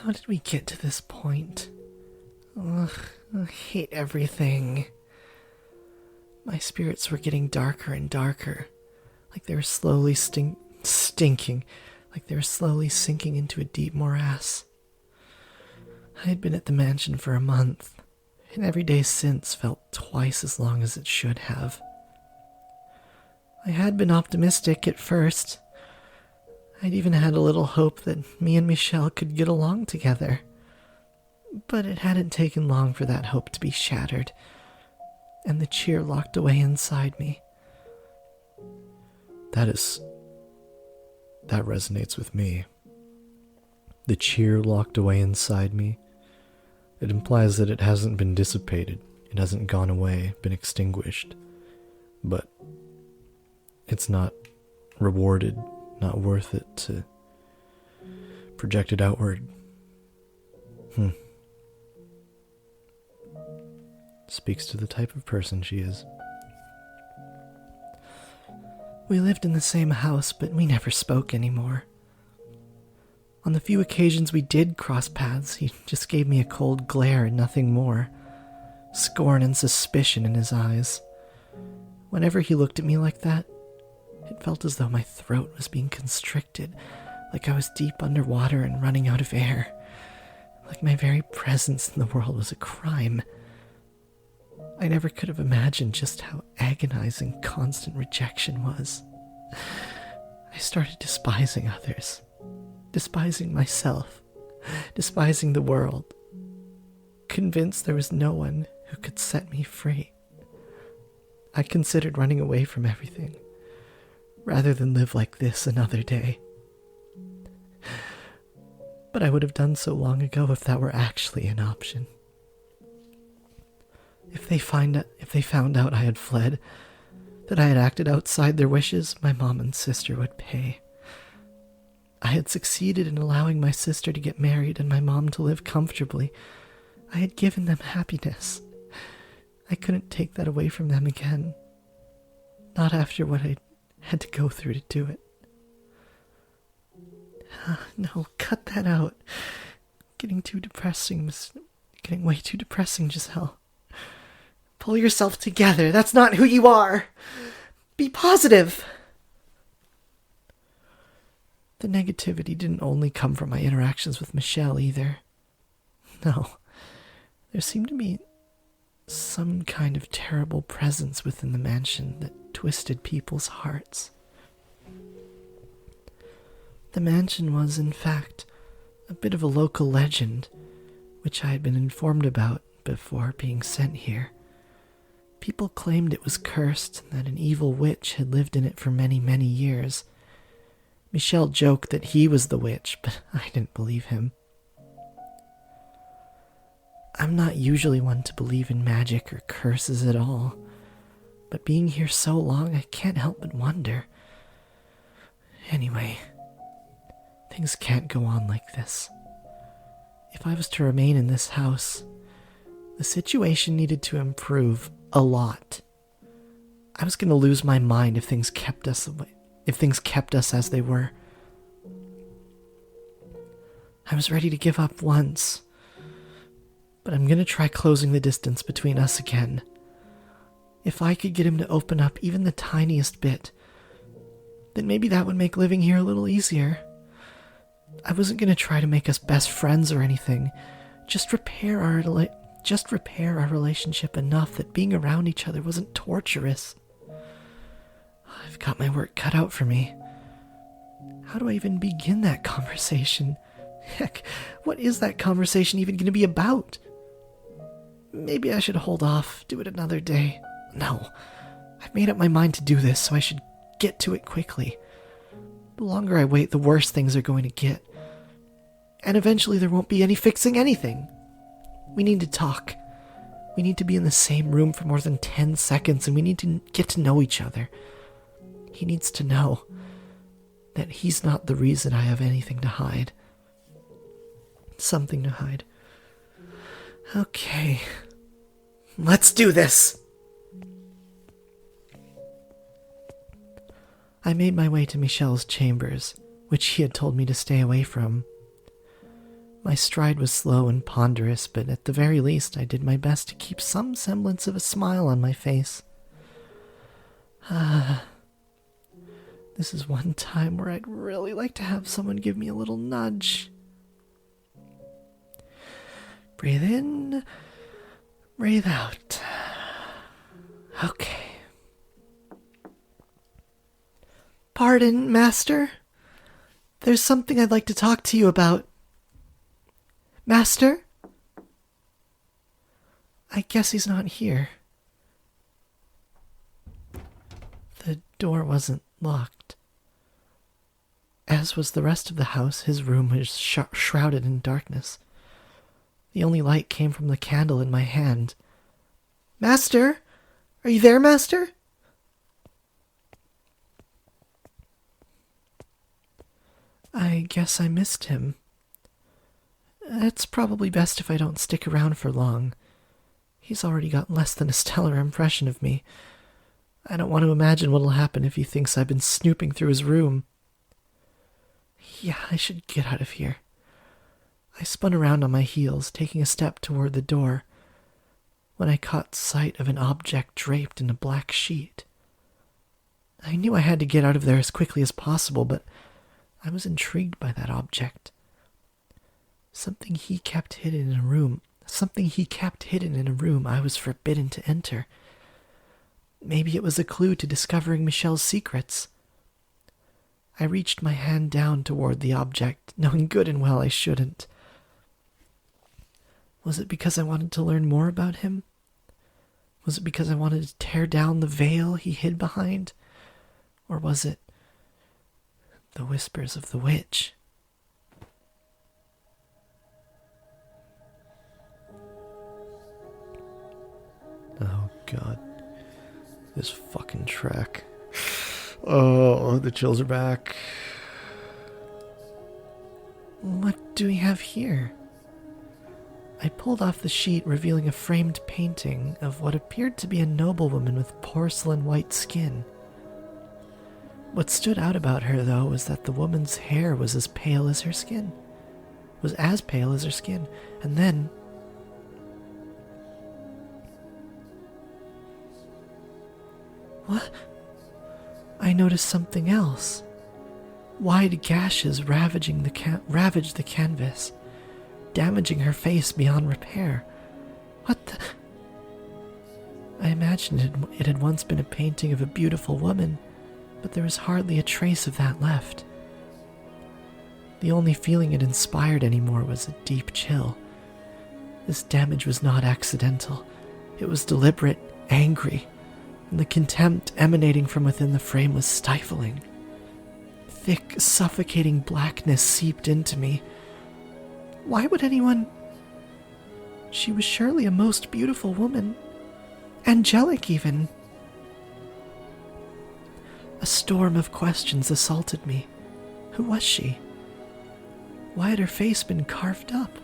How did we get to this point? Ugh, I hate everything. My spirits were getting darker and darker, like they were slowly stinking, like they were slowly sinking into a deep morass. I had been at the mansion for a month, and every day since felt twice as long as it should have. I had been optimistic at first. I'd even had a little hope that me and Michelle could get along together. But it hadn't taken long for that hope to be shattered, and the cheer locked away inside me. That resonates with me. The cheer locked away inside me. It implies that it hasn't been dissipated, it hasn't gone away, been extinguished. But it's not rewarded, not worth it to project it outward. Speaks to the type of person she is. We lived in the same house, but we never spoke anymore. On the few occasions we did cross paths, he just gave me a cold glare and nothing more. Scorn and suspicion in his eyes. Whenever he looked at me like that, it felt as though my throat was being constricted, like I was deep underwater and running out of air, like my very presence in the world was a crime. I never could have imagined just how agonizing constant rejection was. I started despising others, despising myself, despising the world, convinced there was no one who could set me free. I considered running away from everything, rather than live like this another day. But I would have done so long ago if that were actually an option. If they found out I had fled, that I had acted outside their wishes, my mom and sister would pay. I had succeeded in allowing my sister to get married and my mom to live comfortably. I had given them happiness. I couldn't take that away from them again. Not after what I had to go through to do it. No, cut that out. Getting way too depressing, Giselle. Pull yourself together. That's not who you are. Be positive. The negativity didn't only come from my interactions with Michelle either. No, there seemed to be some kind of terrible presence within the mansion that twisted people's hearts. The mansion was, in fact, a bit of a local legend, which I had been informed about before being sent here. People claimed it was cursed and that an evil witch had lived in it for many, many years. Michelle joked that he was the witch, but I didn't believe him. I'm not usually one to believe in magic or curses at all, but being here so long, I can't help but wonder. Anyway, things can't go on like this. If I was to remain in this house, the situation needed to improve a lot. I was going to lose my mind if things kept us as they were. I was ready to give up once, but I'm going to try closing the distance between us again. If I could get him to open up even the tiniest bit, then maybe that would make living here a little easier. I wasn't going to try to make us best friends or anything, just repair our relationship enough that being around each other wasn't torturous. I've got my work cut out for me. How do I even begin that conversation? Heck, what is that conversation even going to be about? Maybe I should hold off, do it another day. No, I've made up my mind to do this, so I should get to it quickly. The longer I wait, the worse things are going to get. And eventually there won't be any fixing anything. We need to talk. We need to be in the same room for more than 10 seconds, and we need to get to know each other. He needs to know that he's not the reason I have anything to hide. Something to hide. Okay. Let's do this! I made my way to Michelle's chambers, which he had told me to stay away from. My stride was slow and ponderous, but at the very least I did my best to keep some semblance of a smile on my face. This is one time where I'd really like to have someone give me a little nudge. Breathe in, breathe out. Okay. Pardon, Master? There's something I'd like to talk to you about. Master? I guess he's not here. The door wasn't locked. As was the rest of the house, his room was shrouded in darkness. The only light came from the candle in my hand. Master? Are you there, Master? I guess I missed him. It's probably best if I don't stick around for long. He's already got less than a stellar impression of me. I don't want to imagine what'll happen if he thinks I've been snooping through his room. Yeah, I should get out of here. I spun around on my heels, taking a step toward the door, when I caught sight of an object draped in a black sheet. I knew I had to get out of there as quickly as possible, but I was intrigued by that object. Something he kept hidden in a room I was forbidden to enter. Maybe it was a clue to discovering Michelle's secrets. I reached my hand down toward the object, knowing good and well I shouldn't. Was it because I wanted to learn more about him? Was it because I wanted to tear down the veil he hid behind? Or was it the whispers of the witch? Oh, God. This fucking track. Oh, the chills are back. What do we have here? I pulled off the sheet, revealing a framed painting of what appeared to be a noblewoman with porcelain white skin. What stood out about her, though, was that the woman's hair was as pale as her skin. And then what? I noticed something else. Wide gashes ravaged the canvas, damaging her face beyond repair. What the? I imagined it had once been a painting of a beautiful woman, but there was hardly a trace of that left. The only feeling it inspired anymore was a deep chill. This damage was not accidental. It was deliberate, angry, and the contempt emanating from within the frame was stifling. Thick, suffocating blackness seeped into me. Why would anyone? She was surely a most beautiful woman. Angelic, even. A storm of questions assaulted me. Who was she? Why had her face been carved up?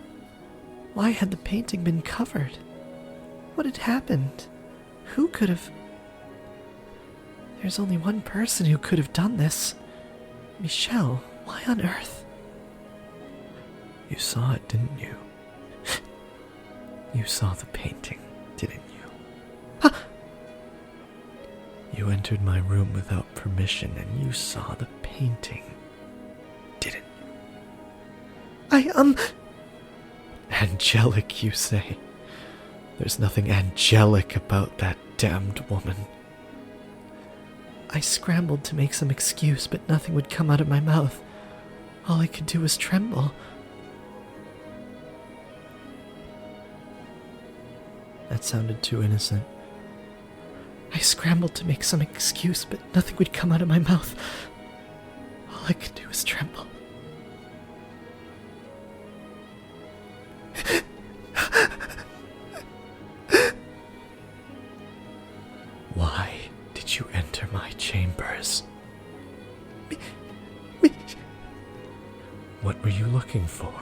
Why had the painting been covered? What had happened? Who could have? There's only one person who could have done this. Michelle, why on earth? You saw it, didn't you? You saw the painting, didn't you? Huh? You entered my room without permission and you saw the painting, didn't you? Angelic, you say? There's nothing angelic about that damned woman. I scrambled to make some excuse, but nothing would come out of my mouth. All I could do was tremble. That sounded too innocent. I scrambled to make some excuse, but nothing would come out of my mouth. All I could do was tremble. Why did you enter my chambers? What were you looking for?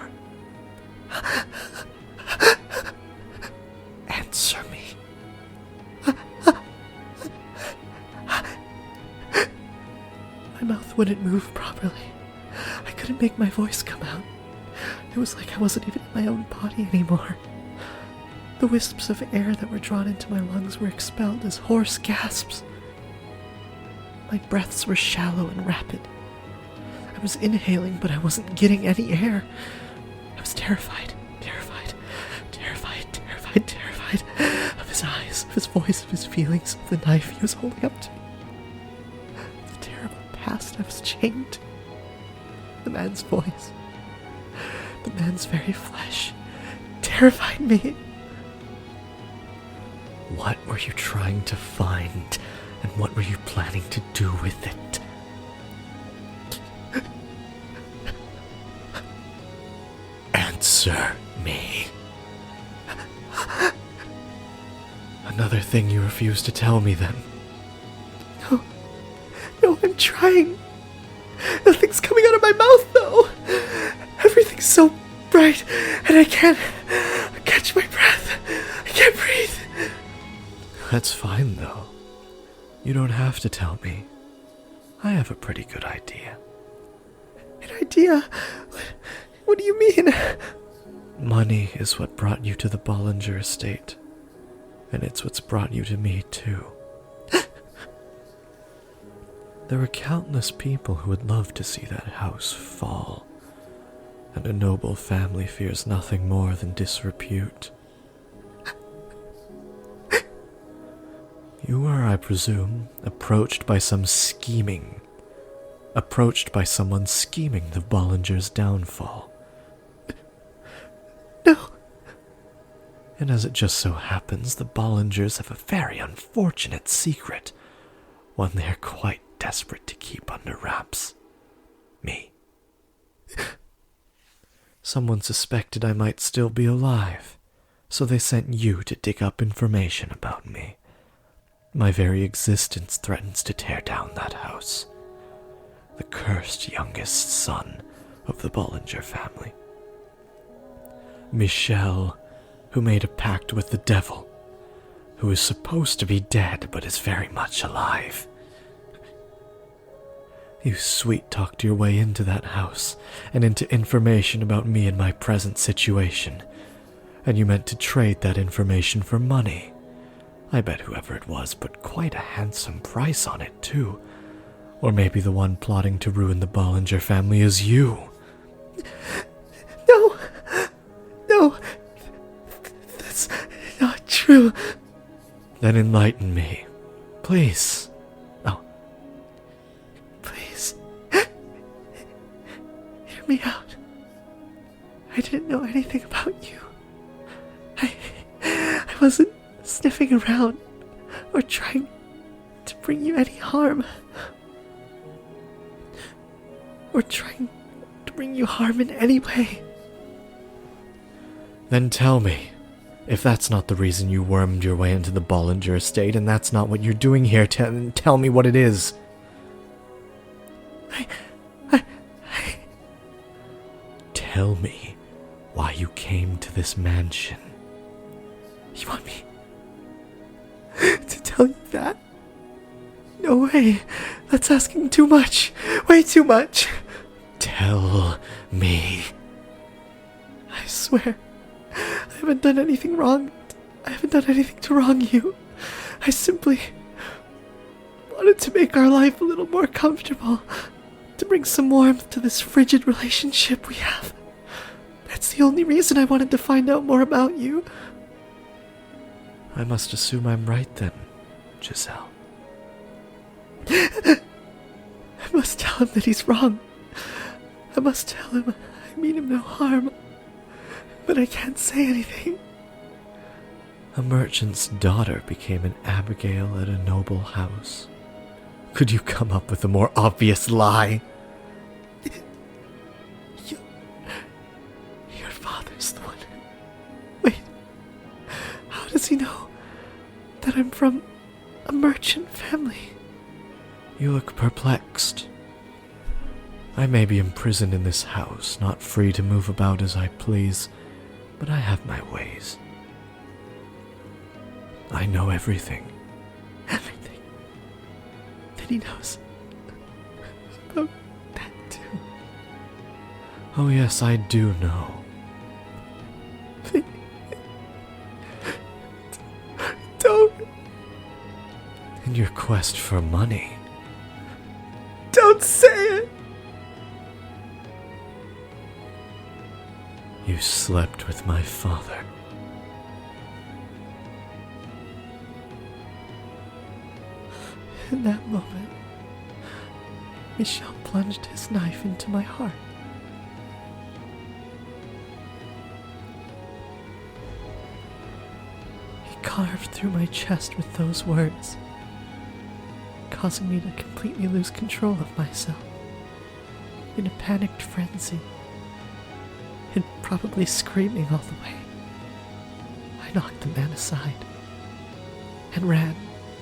Answer me. My mouth wouldn't move properly. I couldn't make my voice come out. It was like I wasn't even in my own body anymore. The wisps of air that were drawn into my lungs were expelled as hoarse gasps. My breaths were shallow and rapid. I was inhaling, but I wasn't getting any air. I was terrified of his eyes, of his voice, of his feelings, of the knife he was holding up to me. The terrible past I was chained to. The man's voice, the man's very flesh, terrified me. What were you trying to find, and what were you planning to do with it? Answer me. Another thing you refuse to tell me, then? No, I'm trying. Nothing's coming out of my mouth, though. Everything's so bright, and I can't catch my breath. I can't breathe. That's fine, though. You don't have to tell me. I have a pretty good idea. An idea? What do you mean? Money is what brought you to the Bollinger estate. And it's what's brought you to me, too. There are countless people who would love to see that house fall. And a noble family fears nothing more than disrepute. You were, I presume, approached by someone scheming the Bollinger's downfall. No. And as it just so happens, the Bollingers have a very unfortunate secret, one they're quite desperate to keep under wraps. Me. Someone suspected I might still be alive, so they sent you to dig up information about me. My very existence threatens to tear down that house. The cursed youngest son of the Bollinger family. Michel, who made a pact with the devil, who is supposed to be dead but is very much alive. You sweet-talked your way into that house and into information about me and my present situation, and you meant to trade that information for money. I bet whoever it was put quite a handsome price on it, too. Or maybe the one plotting to ruin the Bollinger family is you. No, that's not true. Then enlighten me, please. Oh. Please. Hear me out. I didn't know anything about you. I wasn't sniffing around or trying to bring you any harm. Or trying to bring you harm in any way. Then tell me, if that's not the reason you wormed your way into the Bollinger estate, and that's not what you're doing here, tell me what it is. Tell me why you came to this mansion. You want me to tell you that? No way. That's asking too much. Way too much. Tell me. I swear, I haven't done anything wrong. I haven't done anything to wrong you. I simply wanted to make our life a little more comfortable, to bring some warmth to this frigid relationship we have. That's the only reason I wanted to find out more about you. I must assume I'm right then, Giselle. I must tell him that he's wrong. I must tell him I mean him no harm. But I can't say anything. A merchant's daughter became an Abigail at a noble house. Could you come up with a more obvious lie? Your father's the one. Wait, how does he know that I'm from a merchant family? You look perplexed. I may be imprisoned in this house, not free to move about as I please, but I have my ways. I know everything. Everything? Then he knows about that too. Oh yes, I do know. Don't, In your quest for money, don't say it! you slept with my father. In that moment, Michel plunged his knife into my heart. He carved through my chest with those words, causing me to completely lose control of myself. In a panicked frenzy, and probably screaming all the way, I knocked the man aside, and ran,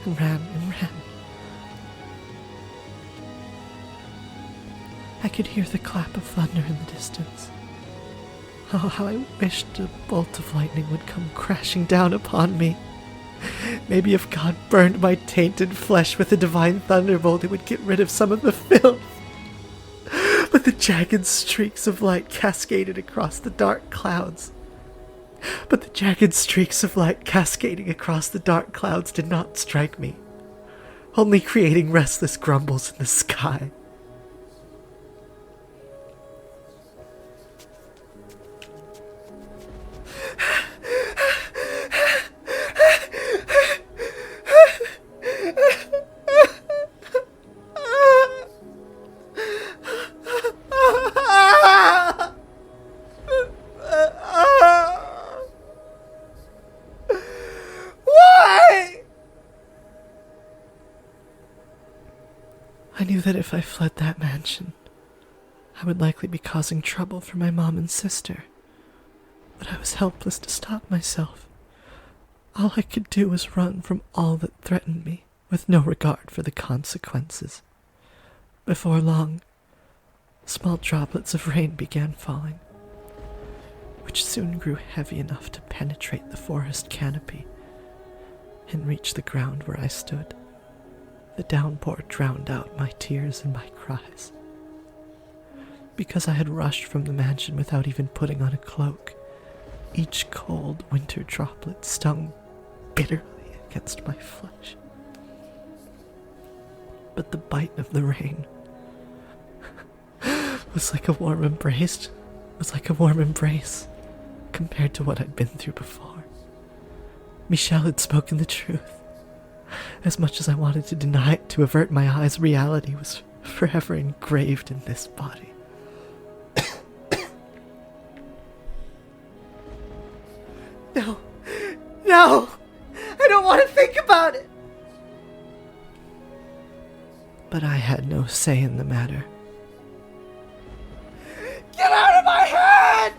and ran, and ran. I could hear the clap of thunder in the distance. Oh, how I wished a bolt of lightning would come crashing down upon me. Maybe if God burned my tainted flesh with a divine thunderbolt, it would get rid of some of the filth. But the jagged streaks of light cascaded across the dark clouds. Did not strike me, only creating restless grumbles in the sky. I knew that if I fled that mansion, I would likely be causing trouble for my mom and sister. But I was helpless to stop myself. All I could do was run from all that threatened me, with no regard for the consequences. Before long, small droplets of rain began falling, which soon grew heavy enough to penetrate the forest canopy and reach the ground where I stood. The downpour drowned out my tears and my cries. Because I had rushed from the mansion without even putting on a cloak, each cold winter droplet stung bitterly against my flesh. But the bite of the rain was like a warm embrace, compared to what I'd been through before. Michel had spoken the truth. As much as I wanted to deny it to avert my eyes, reality was forever engraved in this body. No! I don't want to think about it! But I had no say in the matter. Get out of my head!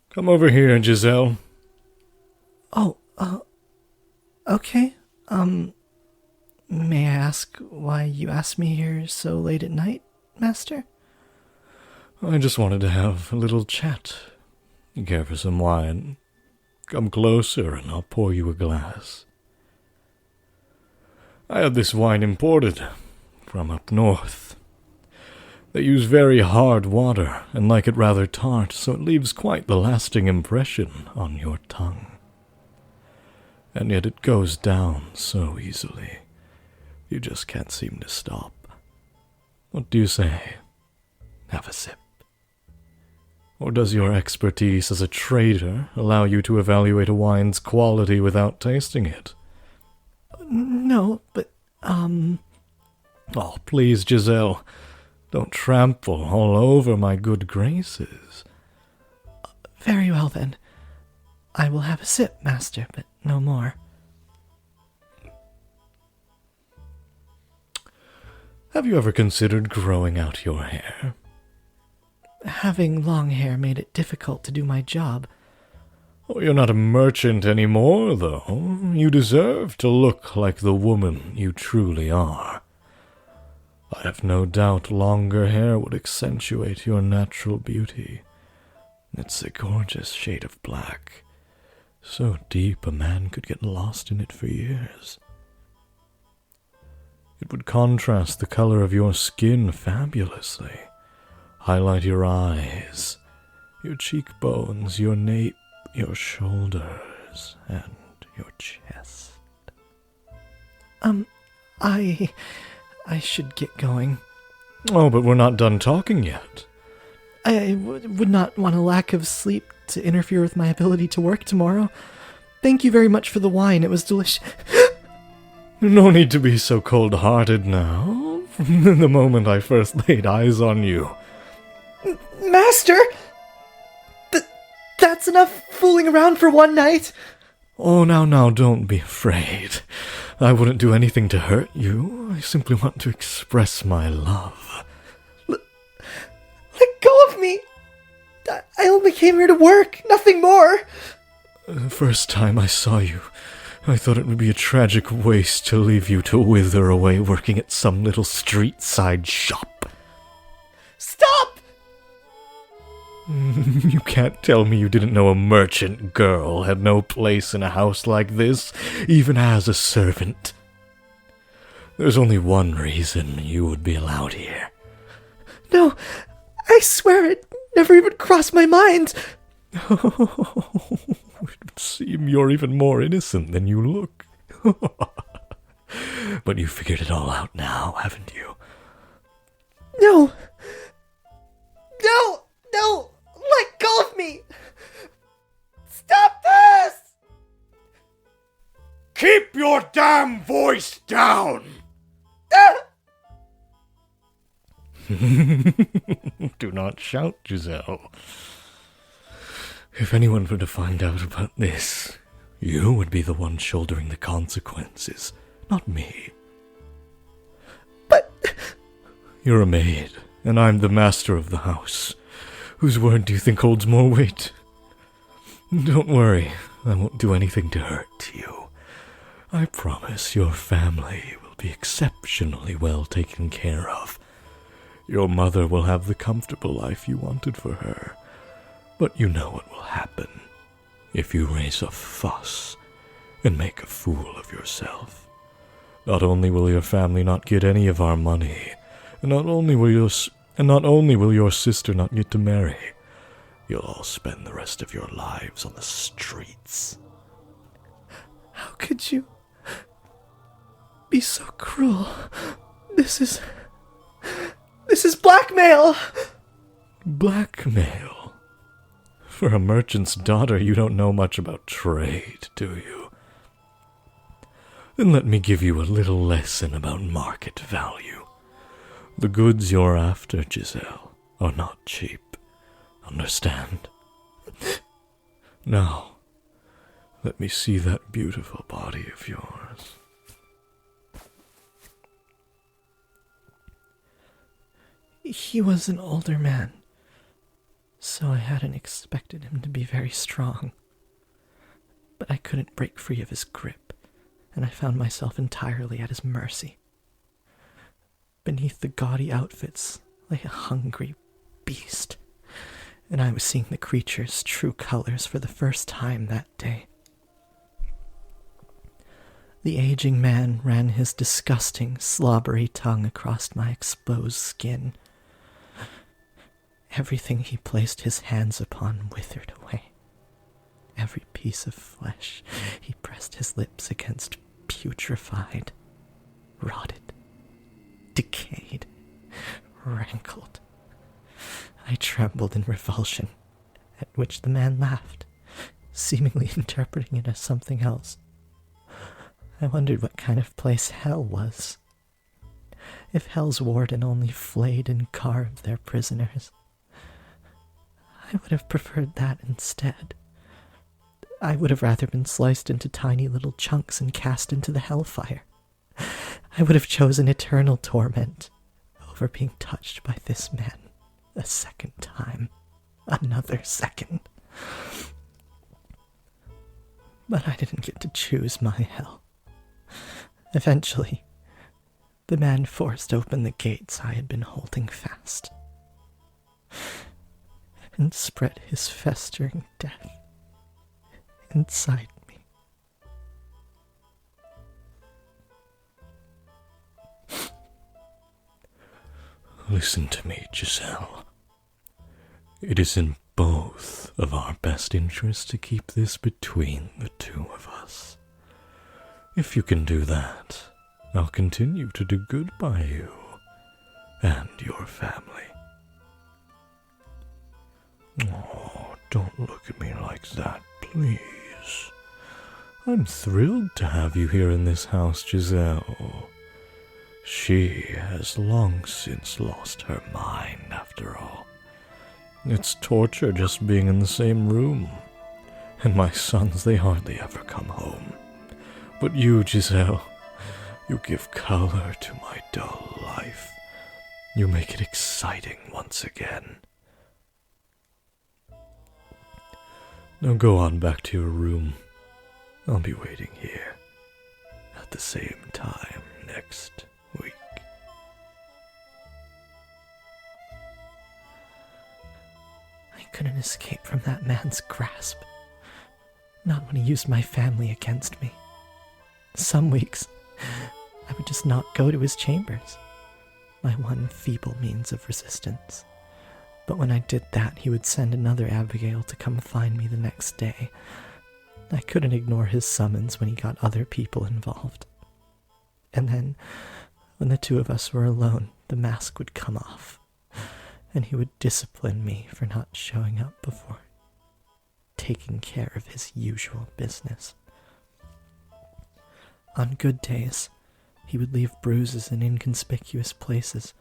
Come over here, Giselle. Oh, okay. May I ask why you asked me here so late at night, Master? I just wanted to have a little chat. You care for some wine? Come closer and I'll pour you a glass. I had this wine imported from up north. They use very hard water and like it rather tart, so it leaves quite the lasting impression on your tongue. And yet it goes down so easily. You just can't seem to stop. What do you say? Have a sip. Or does your expertise as a trader allow you to evaluate a wine's quality without tasting it? No, but, Oh, please, Giselle. Don't trample all over my good graces. Very well, then. I will have a sip, Master, but no more. Have you ever considered growing out your hair? Having long hair made it difficult to do my job. Oh, you're not a merchant anymore, though. You deserve to look like the woman you truly are. I have no doubt longer hair would accentuate your natural beauty. It's a gorgeous shade of black, So deep a man could get lost in it for years. It would contrast the color of your skin fabulously, highlight your eyes, your cheekbones, your nape, your shoulders, and your chest. I should get going. Oh, but we're not done talking yet. I would not want a lack of sleep to interfere with my ability to work tomorrow. Thank you very much for the wine. It was delicious. No need to be so cold-hearted now. From the moment I first laid eyes on you. Master! That's enough fooling around for one night. Oh, now, don't be afraid. I wouldn't do anything to hurt you. I simply want to express my love. Let go of me! I only came here to work, nothing more. The first time I saw you, I thought it would be a tragic waste to leave you to wither away working at some little street-side shop. Stop! You can't tell me you didn't know a merchant girl had no place in a house like this, even as a servant. There's only one reason you would be allowed here. No, I swear it never even crossed my mind. Oh, it would seem you're even more innocent than you look. But you figured it all out now, haven't you? No! Let go of me! Stop this! Keep your damn voice down! Do not shout, Giselle. If anyone were to find out about this, you would be the one shouldering the consequences, not me. But... You're a maid, and I'm the master of the house. Whose word do you think holds more weight? Don't worry, I won't do anything to hurt you. I promise your family will be exceptionally well taken care of. Your mother will have the comfortable life you wanted for her. But you know what will happen if you raise a fuss and make a fool of yourself. Not only will your family not get any of our money, and not only will your sister not get to marry, you'll all spend the rest of your lives on the streets. How could you be so cruel? This is blackmail! Blackmail? For a merchant's daughter, you don't know much about trade, do you? Then let me give you a little lesson about market value. The goods you're after, Giselle, are not cheap. Understand? Now, let me see that beautiful body of yours. He was an older man, so I hadn't expected him to be very strong. But I couldn't break free of his grip, and I found myself entirely at his mercy. Beneath the gaudy outfits lay a hungry beast, and I was seeing the creature's true colors for the first time that day. The aging man ran his disgusting, slobbery tongue across my exposed skin. Everything he placed his hands upon withered away. Every piece of flesh he pressed his lips against putrefied, rotted, decayed, rankled. I trembled in revulsion, at which the man laughed, seemingly interpreting it as something else. I wondered what kind of place hell was. If hell's warden only flayed and carved their prisoners, I would have preferred that instead. I would have rather been sliced into tiny little chunks and cast into the hellfire. I would have chosen eternal torment over being touched by this man a second time, another second. But I didn't get to choose my hell. Eventually, the man forced open the gates I had been holding fast and spread his festering death inside me. Listen to me, Giselle. It is in both of our best interests to keep this between the two of us. If you can do that, I'll continue to do good by you and your family. Oh, don't look at me like that, please. I'm thrilled to have you here in this house, Giselle. She has long since lost her mind, after all. It's torture just being in the same room. And my sons, they hardly ever come home. But you, Giselle, you give color to my dull life. You make it exciting once again. Now go on back to your room. I'll be waiting here at the same time next week. I couldn't escape from that man's grasp. Not when he used my family against me. Some weeks, I would just not go to his chambers, my one feeble means of resistance. But when I did that, he would send another Abigail to come find me the next day. I couldn't ignore his summons when he got other people involved. And then, when the two of us were alone, the mask would come off, and he would discipline me for not showing up before taking care of his usual business. On good days, he would leave bruises in inconspicuous places,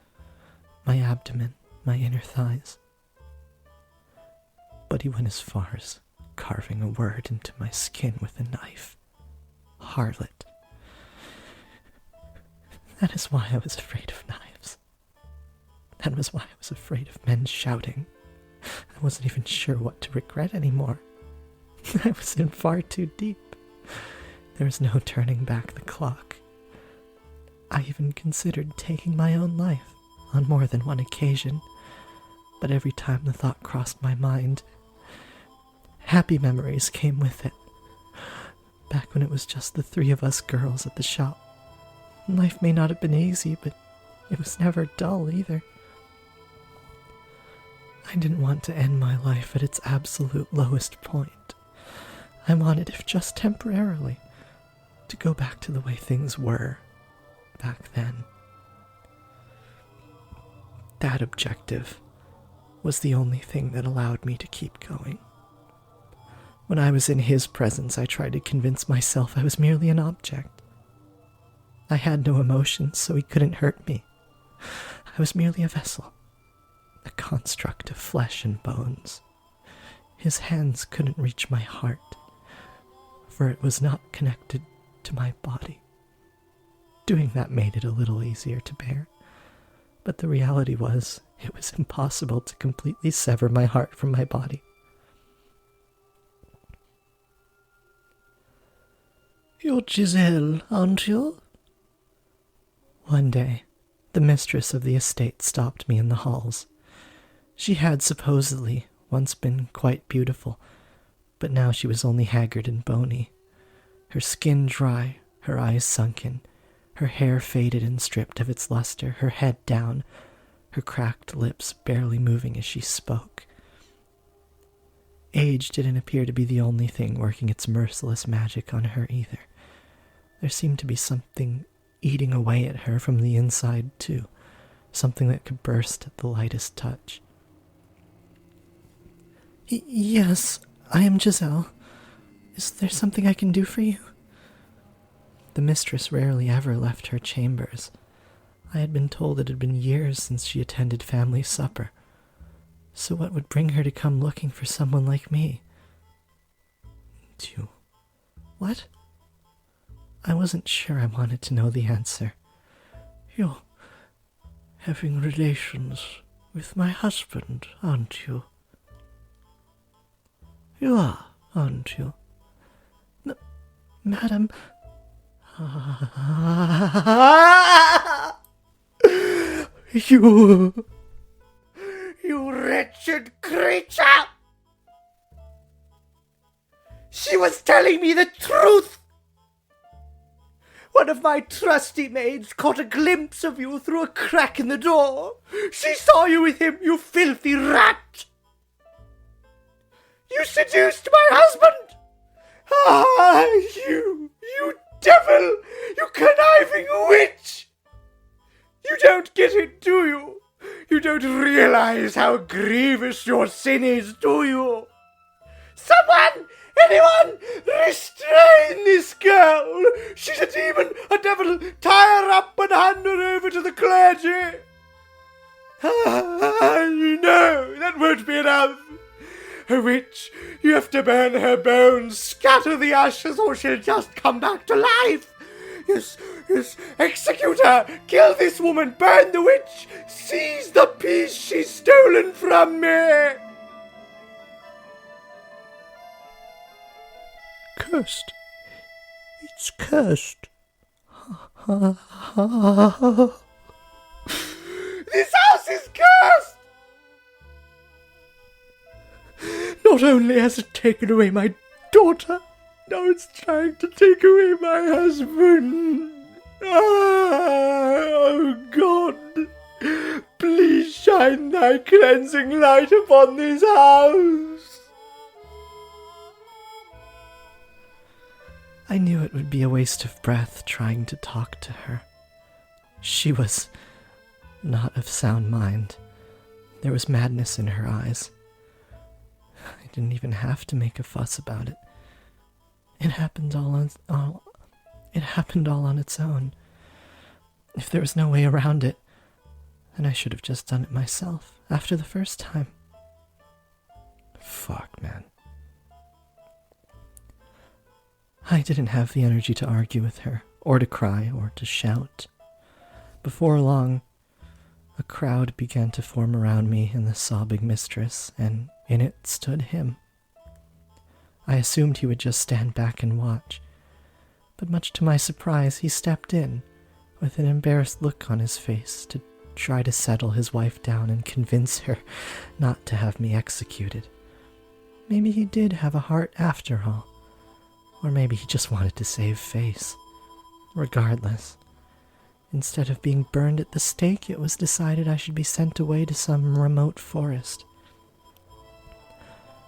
my abdomen, my inner thighs. But he went as far as carving a word into my skin with a knife. Harlot. That is why I was afraid of knives. That was why I was afraid of men shouting. I wasn't even sure what to regret anymore. I was in far too deep. There was no turning back the clock. I even considered taking my own life on more than one occasion, but every time the thought crossed my mind, happy memories came with it. Back when it was just the three of us girls at the shop. Life may not have been easy, but it was never dull either. I didn't want to end my life at its absolute lowest point. I wanted, if just temporarily, to go back to the way things were back then. That objective was the only thing that allowed me to keep going. When I was in his presence, I tried to convince myself I was merely an object. I had no emotions, so he couldn't hurt me. I was merely a vessel, a construct of flesh and bones. His hands couldn't reach my heart, for it was not connected to my body. Doing that made it a little easier to bear, but the reality was it was impossible to completely sever my heart from my body. "You're Giselle, aren't you?" One day, the mistress of the estate stopped me in the halls. She had supposedly once been quite beautiful, but now she was only haggard and bony. Her skin dry, her eyes sunken, her hair faded and stripped of its luster, her head down, her cracked lips barely moving as she spoke. Age didn't appear to be the only thing working its merciless magic on her either. There seemed to be something eating away at her from the inside, too, something that could burst at the lightest touch. Yes, I am Giselle. Is there something I can do for you?" The mistress rarely ever left her chambers. I had been told it had been years since she attended family supper. So what would bring her to come looking for someone like me? What? I wasn't sure I wanted to know the answer. "You're having relations with my husband, aren't you?" "You are, aren't you?" Madam... You wretched creature! She was telling me the truth! One of my trusty maids caught a glimpse of you through a crack in the door. She saw you with him, you filthy rat! You seduced my husband! Ah, you devil! You conniving witch! You don't get it, do you? You don't realize how grievous your sin is, do you? Someone! Anyone! Restrain this girl! She's a demon, a devil! Tie her up and hand her over to the clergy! No, that won't be enough! A witch, you have to burn her bones, scatter the ashes, or she'll just come back to life! Yes, execute her! Kill this woman! Burn the witch! Seize the piece she's stolen from me! Cursed. It's cursed. This house is cursed! Not only has it taken away my daughter, now it's trying to take away my husband. Oh God! Please shine thy cleansing light upon this house. I knew it would be a waste of breath trying to talk to her. She was not of sound mind. There was madness in her eyes. I didn't even have to make a fuss about it. It happened all on its own. If there was no way around it, then I should have just done it myself after the first time. Fuck, man. I didn't have the energy to argue with her, or to cry, or to shout. Before long, a crowd began to form around me and the sobbing mistress, and in it stood him. I assumed he would just stand back and watch, but much to my surprise, he stepped in, with an embarrassed look on his face, to try to settle his wife down and convince her not to have me executed. Maybe he did have a heart after all. Or maybe he just wanted to save face. Regardless, instead of being burned at the stake, it was decided I should be sent away to some remote forest.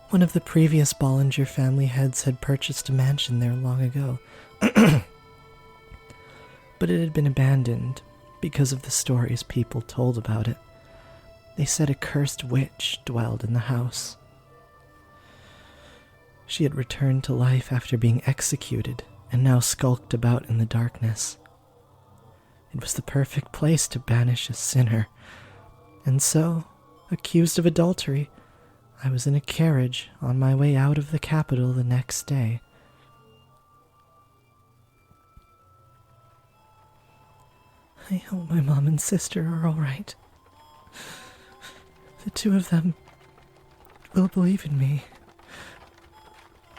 One of the previous Bollinger family heads had purchased a mansion there long ago, but it had been abandoned because of the stories people told about it. They said a cursed witch dwelled in the house. She had returned to life after being executed and now skulked about in the darkness. It was the perfect place to banish a sinner, and so, accused of adultery, I was in a carriage on my way out of the capital the next day. I hope my mom and sister are all right. The two of them will believe in me,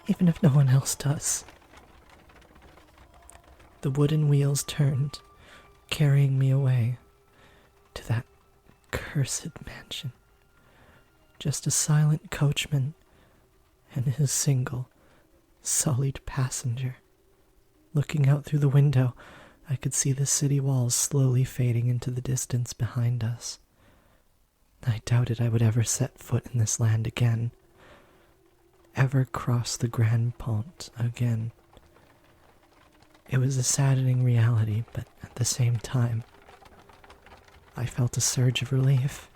even if no one else does. The wooden wheels turned, carrying me away to that cursed mansion. Just a silent coachman and his single, sullied passenger. Looking out through the window, I could see the city walls slowly fading into the distance behind us. I doubted I would ever set foot in this land again. Ever cross the Grand Pont again. It was a saddening reality, but at the same time, I felt a surge of relief.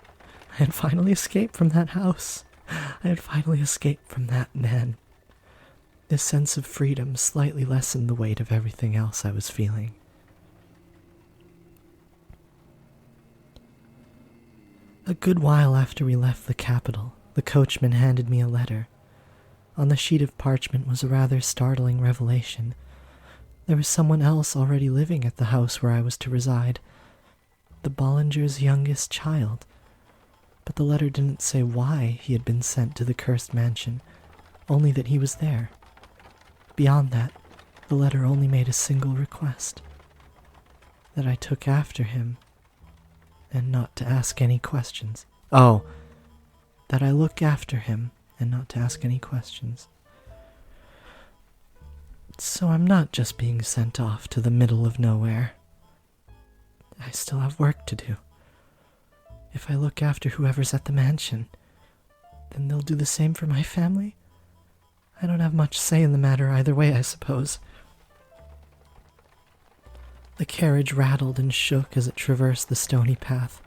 I had finally escaped from that house. I had finally escaped from that man. This sense of freedom slightly lessened the weight of everything else I was feeling. A good while after we left the capital, the coachman handed me a letter. On the sheet of parchment was a rather startling revelation. There was someone else already living at the house where I was to reside. The Bollingers' youngest child. But the letter didn't say why he had been sent to the cursed mansion, only that he was there. Beyond that, the letter only made a single request. That I took after him, and not to ask any questions. Oh, that I look after him, and not to ask any questions. So I'm not just being sent off to the middle of nowhere. I still have work to do. If I look after whoever's at the mansion, then they'll do the same for my family. I don't have much say in the matter either way, I suppose. The carriage rattled and shook as it traversed the stony path,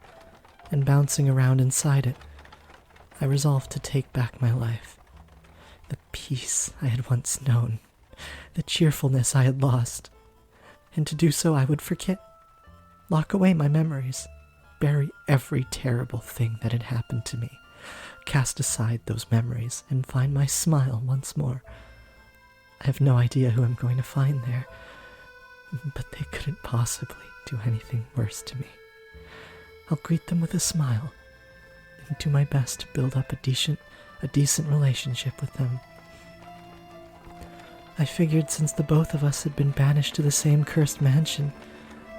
and bouncing around inside it, I resolved to take back my life. The peace I had once known, the cheerfulness I had lost, and to do so I would forget, lock away my memories, bury every terrible thing that had happened to me, cast aside those memories, and find my smile once more. I have no idea who I'm going to find there, but they couldn't possibly do anything worse to me. I'll greet them with a smile, and do my best to build up a decent relationship with them. I figured since the both of us had been banished to the same cursed mansion,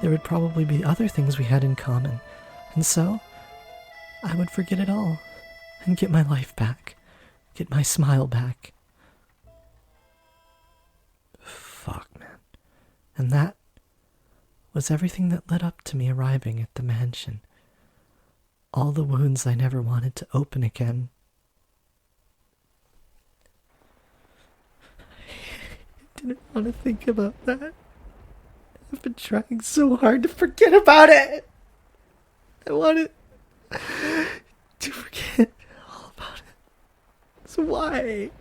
there would probably be other things we had in common, and so I would forget it all, and get my life back, get my smile back. Fuck, man. And that was everything that led up to me arriving at the mansion. All the wounds I never wanted to open again. I didn't want to think about that. I've been trying so hard to forget about it. I wanted to forget all about it. So why?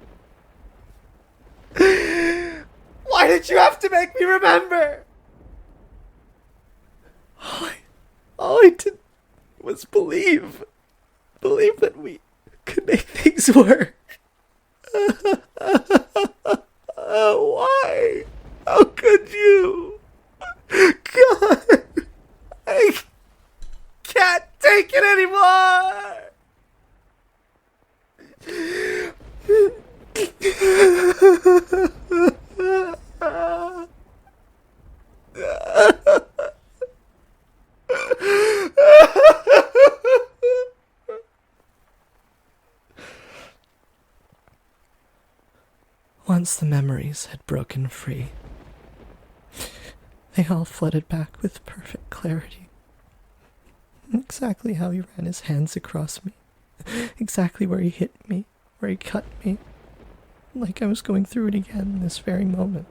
Why did you have to make me remember? All I did was believe that we could make things work. Why? How could you? God, I can't take it anymore. Once the memories had broken free, they all flooded back with perfect clarity. Exactly how he ran his hands across me, exactly where he hit me, where he cut me, like I was going through it again this very moment.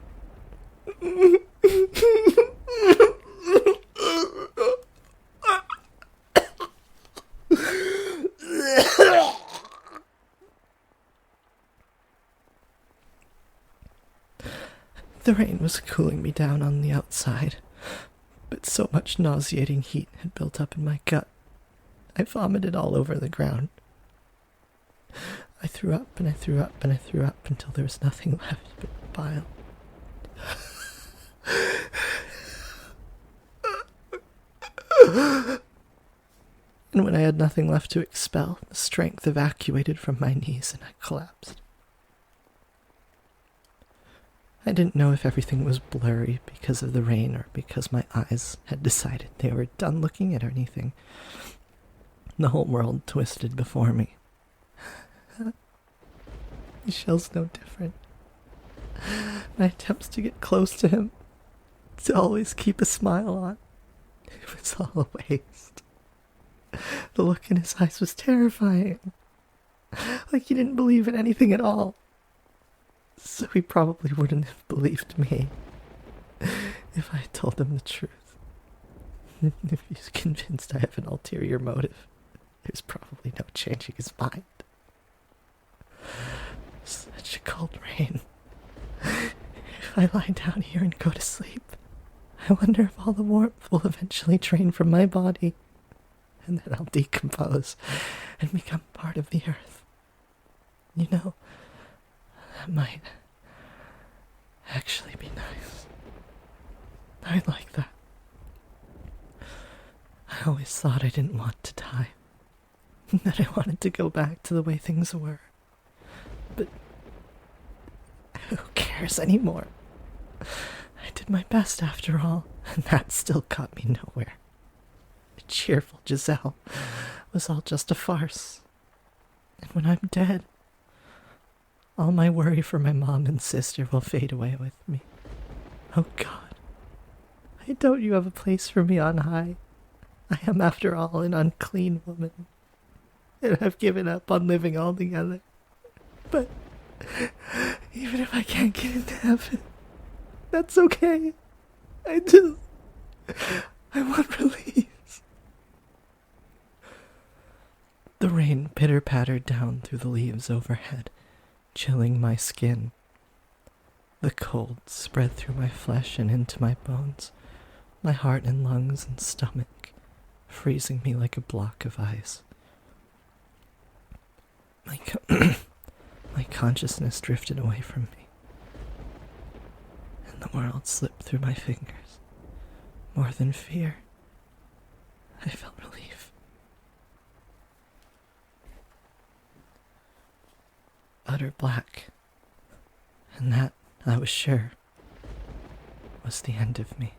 The rain was cooling me down on the outside, but so much nauseating heat had built up in my gut, I vomited all over the ground. I threw up and I threw up and I threw up until there was nothing left but bile. And when I had nothing left to expel, the strength evacuated from my knees and I collapsed. I didn't know if everything was blurry because of the rain or because my eyes had decided they were done looking at anything. The whole world twisted before me. Michelle's no different. My attempts to get close to him, to always keep a smile on, it was all a waste. The look in his eyes was terrifying. Like he didn't believe in anything at all. So he probably wouldn't have believed me if I had told him the truth. If he's convinced I have an ulterior motive, there's probably no changing his mind. Such a cold rain. If I lie down here and go to sleep, I wonder if all the warmth will eventually drain from my body, and then I'll decompose and become part of the earth. You know, that might actually be nice. I'd like that. I always thought I didn't want to die, that I wanted to go back to the way things were. But who cares anymore? I did my best after all, and that still got me nowhere. The cheerful Giselle was all just a farce. And when I'm dead, all my worry for my mom and sister will fade away with me. Oh God, why don't you have a place for me on high? I am, after all, an unclean woman, and I've given up on living altogether. But even if I can't get into heaven, that's okay. I want release. The rain pitter-pattered down through the leaves overhead, chilling my skin. The cold spread through my flesh and into my bones, my heart and lungs and stomach, freezing me like a block of ice. My consciousness drifted away from me, and the world slipped through my fingers. More than fear, I felt relief. Utter black, and that, I was sure, was the end of me.